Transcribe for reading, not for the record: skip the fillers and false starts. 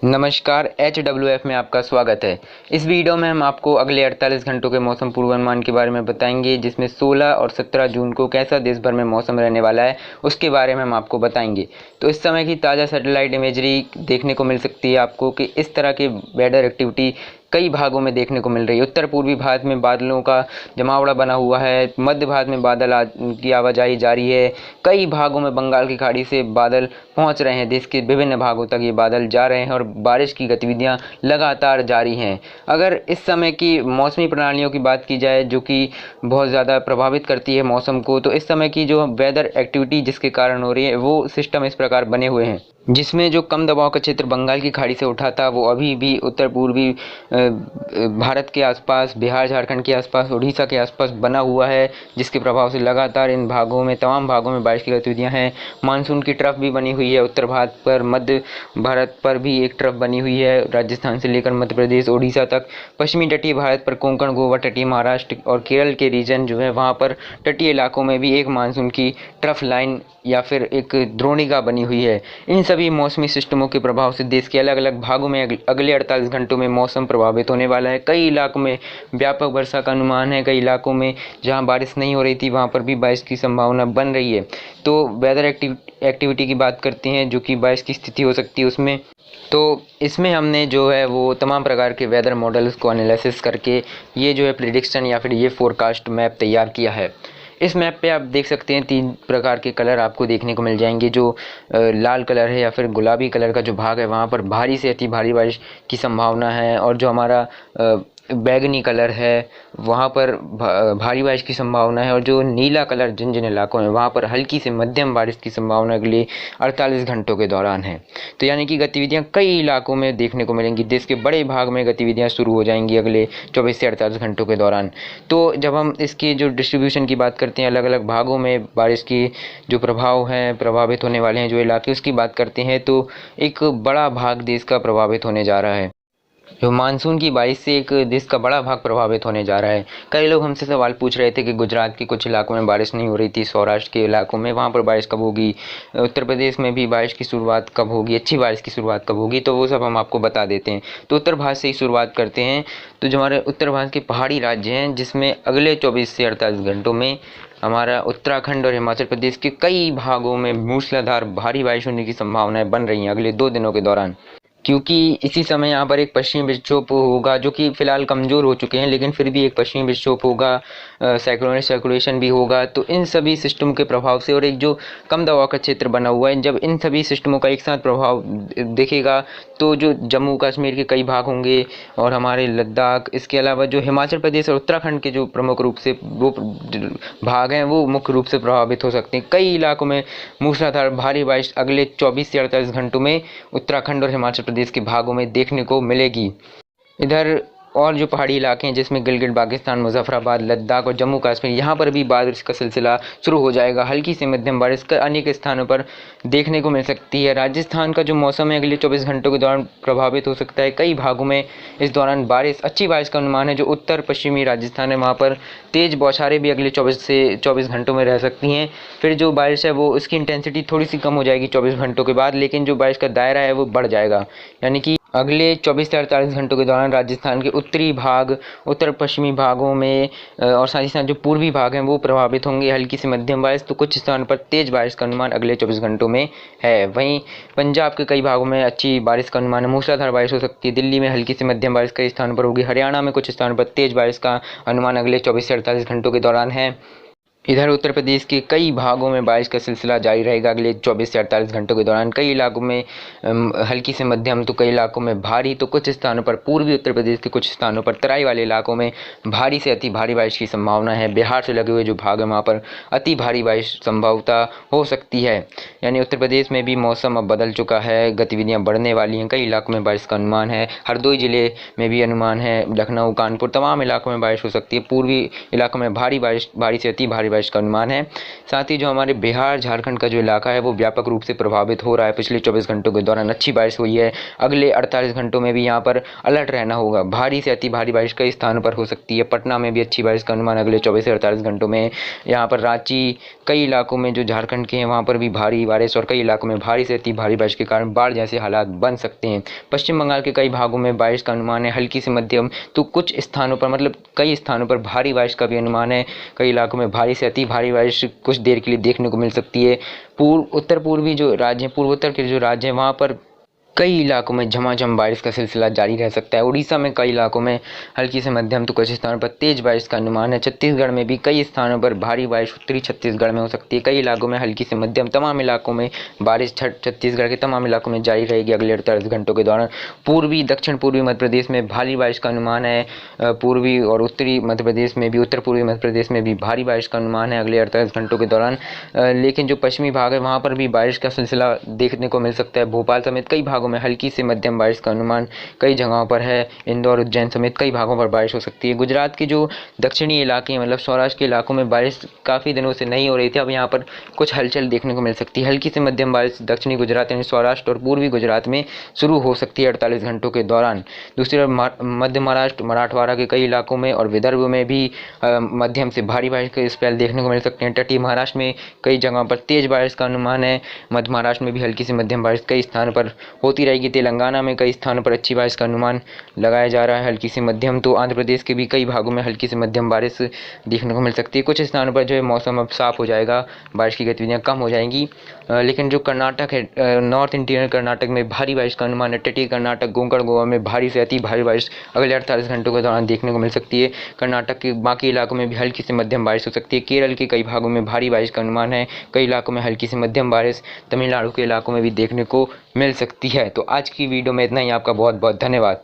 नमस्कार, HWF में आपका स्वागत है। इस वीडियो में हम आपको अगले 48 घंटों के मौसम पूर्वानुमान के बारे में बताएंगे, जिसमें 16 और 17 जून को कैसा देश भर में मौसम रहने वाला है उसके बारे में हम आपको बताएंगे। तो इस समय की ताज़ा सैटेलाइट इमेजरी देखने को मिल सकती है आपको कि इस तरह के वेदर एक्टिविटी कई भागों में देखने को मिल रही है। उत्तर पूर्वी भारत में बादलों का जमावड़ा बना हुआ है, मध्य भारत में बादल की आवाजाही जारी है, कई भागों में बंगाल की खाड़ी से बादल पहुंच रहे हैं, देश के विभिन्न भागों तक ये बादल जा रहे हैं और बारिश की गतिविधियां लगातार जारी हैं। अगर इस समय की मौसमी प्रणालियों की बात की जाए जो कि बहुत ज़्यादा प्रभावित करती है मौसम को, तो इस समय की जो वेदर एक्टिविटी जिसके कारण हो रही है वो सिस्टम इस प्रकार बने हुए हैं, जिसमें जो कम दबाव का क्षेत्र बंगाल की खाड़ी से उठा था वो अभी भी उत्तर पूर्वी भारत के आसपास, बिहार झारखंड के आसपास, उड़ीसा के आसपास बना हुआ है, जिसके प्रभाव से लगातार इन भागों में, तमाम भागों में बारिश की गतिविधियां हैं। मानसून की ट्रफ भी बनी हुई है उत्तर भारत पर, मध्य भारत पर भी एक ट्रफ बनी हुई है, राजस्थान से लेकर मध्य प्रदेश, उड़ीसा तक। पश्चिमी तटीय भारत पर कोंकण, गोवा, तटीय महाराष्ट्र और केरल के रीजन जो है वहाँ पर तटीय इलाकों में भी एक मानसून की ट्रफ लाइन या फिर एक द्रोणिका बनी हुई है। इन सभी मौसमी सिस्टमों के प्रभाव से देश के अलग अलग भागों में अगले 48 घंटों में मौसम प्रभावित होने वाला है। कई इलाकों में व्यापक वर्षा का अनुमान है, कई इलाकों में जहां बारिश नहीं हो रही थी वहां पर भी बारिश की संभावना बन रही है। तो वेदर एक्टिविटी की बात करते हैं जो कि बारिश की स्थिति हो सकती है उसमें। तो इसमें हमने जो है वो तमाम प्रकार के वेदर मॉडल्स को एनालिसिस करके ये जो है प्रिडिक्शन या फिर ये फोरकास्ट मैप तैयार किया है। इस मैप पे आप देख सकते हैं 3 प्रकार के कलर आपको देखने को मिल जाएंगे। जो लाल कलर है या फिर गुलाबी कलर का जो भाग है वहाँ पर भारी से अति भारी बारिश की संभावना है, और जो हमारा बैगनी कलर है वहाँ पर भारी बारिश की संभावना है, और जो नीला कलर जिन जिन इलाकों में वहाँ पर हल्की से मध्यम बारिश की संभावना अगले 48 घंटों के दौरान है। तो यानी कि गतिविधियाँ कई इलाकों में देखने को मिलेंगी, देश के बड़े भाग में गतिविधियाँ शुरू हो जाएंगी अगले 24 से 48 घंटों के दौरान। तो जब हम इसकी जो डिस्ट्रीब्यूशन की बात करते हैं, अलग अलग भागों में बारिश की जो प्रभाव हैं, प्रभावित होने वाले हैं जो इलाके, उसकी बात करते हैं, तो एक बड़ा भाग देश का प्रभावित होने जा रहा है। जो मानसून की बारिश से एक देश का बड़ा भाग प्रभावित होने जा रहा है। कई लोग हमसे सवाल पूछ रहे थे कि गुजरात के कुछ इलाकों में बारिश नहीं हो रही थी, सौराष्ट्र के इलाकों में वहाँ पर बारिश कब होगी, उत्तर प्रदेश में भी बारिश की शुरुआत कब होगी, अच्छी बारिश की शुरुआत कब होगी। तो वो सब हम आपको बता देते हैं। तो उत्तर भारत से ही शुरुआत करते हैं। तो जो हमारे उत्तर भारत के पहाड़ी राज्य हैं, जिसमें अगले 24 से 48 घंटों में हमारा उत्तराखंड और हिमाचल प्रदेश के कई भागों में मूसलाधार भारी बारिश होने की संभावनाएं बन रही हैं अगले 2 दिनों के दौरान। क्योंकि इसी समय यहाँ पर एक पश्चिमी विक्षोभ होगा जो कि फिलहाल कमज़ोर हो चुके हैं, लेकिन फिर भी एक पश्चिमी विक्षोभ होगा, साइक्लोनिक सर्कुलेशन भी होगा। तो इन सभी सिस्टम के प्रभाव से, और एक जो कम दबाव का क्षेत्र बना हुआ है, जब इन सभी सिस्टमों का एक साथ प्रभाव दिखेगा तो जो जम्मू कश्मीर के कई भाग होंगे और हमारे लद्दाख, इसके अलावा जो हिमाचल प्रदेश और उत्तराखंड के जो प्रमुख रूप से वो भाग हैं वो मुख्य रूप से प्रभावित हो सकते हैं। कई इलाकों में मूसलाधार भारी बारिश अगले 24 से 48 घंटों में उत्तराखंड और हिमाचल प्रदेश के भागों में देखने को मिलेगी। इधर और जो पहाड़ी इलाके हैं जिसमें गिलगित बाल्टिस्तान, मुजफ्फराबाद, लद्दाख और जम्मू कश्मीर, यहाँ पर भी बारिश का सिलसिला शुरू हो जाएगा। हल्की से मध्यम बारिश का अनेक स्थानों पर देखने को मिल सकती है। राजस्थान का जो मौसम है अगले 24 घंटों के दौरान प्रभावित हो सकता है। कई भागों में इस दौरान बारिश, अच्छी बारिश का अनुमान है। जो उत्तर पश्चिमी राजस्थान है वहाँ पर तेज़ बौछारें भी अगले 24 से 24 घंटों में रह सकती हैं। फिर जो बारिश है वो उसकी इंटेंसिटी थोड़ी सी कम हो जाएगी 24 घंटों के बाद, लेकिन जो बारिश का दायरा है वो बढ़ जाएगा। यानी कि अगले 24 से 48 घंटों के दौरान राजस्थान के उत्तरी भाग, उत्तर पश्चिमी भागों में और साथ ही साथ जो पूर्वी भाग हैं वो प्रभावित होंगे। हल्की से मध्यम बारिश, तो कुछ स्थानों पर तेज़ बारिश का अनुमान अगले 24 घंटों में है। वहीं पंजाब के कई भागों में अच्छी बारिश का अनुमान है, मूसलाधार बारिश हो सकती है। दिल्ली में हल्की से मध्यम बारिश कई स्थानों पर होगी। हरियाणा में कुछ स्थानों पर तेज़ बारिश का अनुमान अगले 24 से 48 घंटों के दौरान है। इधर उत्तर प्रदेश के कई भागों में बारिश का सिलसिला जारी रहेगा अगले 24 से 48 घंटों के दौरान। कई इलाकों में हल्की से मध्यम, तो कई इलाकों में भारी, तो कुछ स्थानों पर पूर्वी उत्तर प्रदेश के कुछ स्थानों पर तराई वाले इलाकों में भारी से अति भारी बारिश की संभावना है। बिहार से लगे हुए जो भाग है वहाँ पर अति भारी बारिश संभवता हो सकती है। यानी उत्तर प्रदेश में भी मौसम अब बदल चुका है, गतिविधियाँ बढ़ने वाली हैं। कई इलाकों में बारिश का अनुमान है। हरदोई जिले में भी अनुमान है, लखनऊ, कानपुर, तमाम इलाकों में बारिश हो सकती है। पूर्वी इलाकों में भारी से अति भारी बारिश का अनुमान है। साथ ही जो हमारे बिहार झारखंड का जो इलाका है वो व्यापक रूप से प्रभावित हो रहा है। पिछले 24 घंटों के दौरान अच्छी बारिश हुई है। अगले 48 घंटों में भी यहाँ पर अलर्ट रहना होगा। भारी से अति भारी बारिश कई स्थानों पर हो सकती है। पटना में भी अच्छी बारिश का अनुमान अगले 24 से 48 घंटों में। यहाँ पर रांची, कई इलाकों में जो झारखंड के हैं वहाँ पर भी भारी बारिश और कई इलाकों में भारी से अति भारी बारिश के कारण बाढ़ जैसे हालात बन सकते हैं। पश्चिम बंगाल के कई भागों में बारिश का अनुमान है हल्की से मध्यम, तो कुछ स्थानों पर मतलब कई स्थानों पर भारी बारिश का भी अनुमान है। कई इलाकों में भारी से अति भारी बारिश कुछ देर के लिए देखने को मिल सकती है। उत्तर पूर्वी जो राज्य हैं, पूर्वोत्तर के जो राज्य हैं वहाँ पर कई इलाकों में झमाझम बारिश का सिलसिला जारी रह सकता है। उड़ीसा में कई इलाकों में हल्की से मध्यम तो कुछ स्थानों पर तेज बारिश का अनुमान है। छत्तीसगढ़ में भी कई स्थानों पर भारी बारिश उत्तरी छत्तीसगढ़ में हो सकती है। कई इलाकों में हल्की से मध्यम, तमाम इलाकों में बारिश छत्तीसगढ़ के तमाम इलाकों में जारी रहेगी अगले 48 घंटों के दौरान। पूर्वी दक्षिण पूर्वी मध्य प्रदेश में भारी बारिश का अनुमान है। पूर्वी और उत्तरी मध्य प्रदेश में भी, उत्तर पूर्वी मध्य प्रदेश में भी भारी बारिश का अनुमान है अगले 48 घंटों के दौरान। लेकिन जो पश्चिमी भाग है वहाँ पर भी बारिश का सिलसिला देखने को मिल सकता है। भोपाल समेत कई भागों में हल्की से मध्यम बारिश का अनुमान कई जगहों पर है। इंदौर, उज्जैन समेत कई भागों पर बारिश हो सकती है। गुजरात के जो दक्षिणी इलाके मतलब सौराष्ट्र के इलाकों में बारिश काफ़ी दिनों से नहीं हो रही थी, अब यहाँ पर कुछ हलचल देखने को मिल सकती है। हल्की से मध्यम बारिश दक्षिणी गुजरात यानी सौराष्ट्र और पूर्वी गुजरात में शुरू हो सकती है 48 घंटों के दौरान। दूसरी तरफ मध्य महाराष्ट्र, मराठवाड़ा के कई इलाकों में और विदर्भ में भी मध्यम से भारी बारिश के स्पेल देखने को मिल सकते हैं। तटीय महाराष्ट्र में कई जगहों पर तेज बारिश का अनुमान है। मध्य महाराष्ट्र में भी हल्की से मध्यम बारिश कई स्थानों पर होती रहेगी। तेलंगाना में कई स्थानों पर अच्छी बारिश का अनुमान लगाया जा रहा है हल्की से मध्यम। तो आंध्र प्रदेश के भी कई भागों में हल्की से मध्यम बारिश देखने को मिल सकती है। कुछ स्थानों पर जो है मौसम अब साफ हो जाएगा, बारिश की गतिविधियां कम हो जाएंगी। लेकिन जो कर्नाटक है, नॉर्थ इंटीरियर कर्नाटक में भारी बारिश का अनुमान है। तटीय कर्नाटक, कोंकण, गोवा में भारी से अति भारी बारिश अगले 48 घंटों के दौरान देखने को मिल सकती है। कर्नाटक के बाकी इलाकों में भी हल्की से मध्यम बारिश हो सकती है। केरल के कई भागों में भारी बारिश का अनुमान है। कई इलाकों में हल्की से मध्यम बारिश तमिलनाडु के इलाकों में भी देखने को मिल सकती है। तो आज की वीडियो में इतना ही। आपका बहुत बहुत धन्यवाद।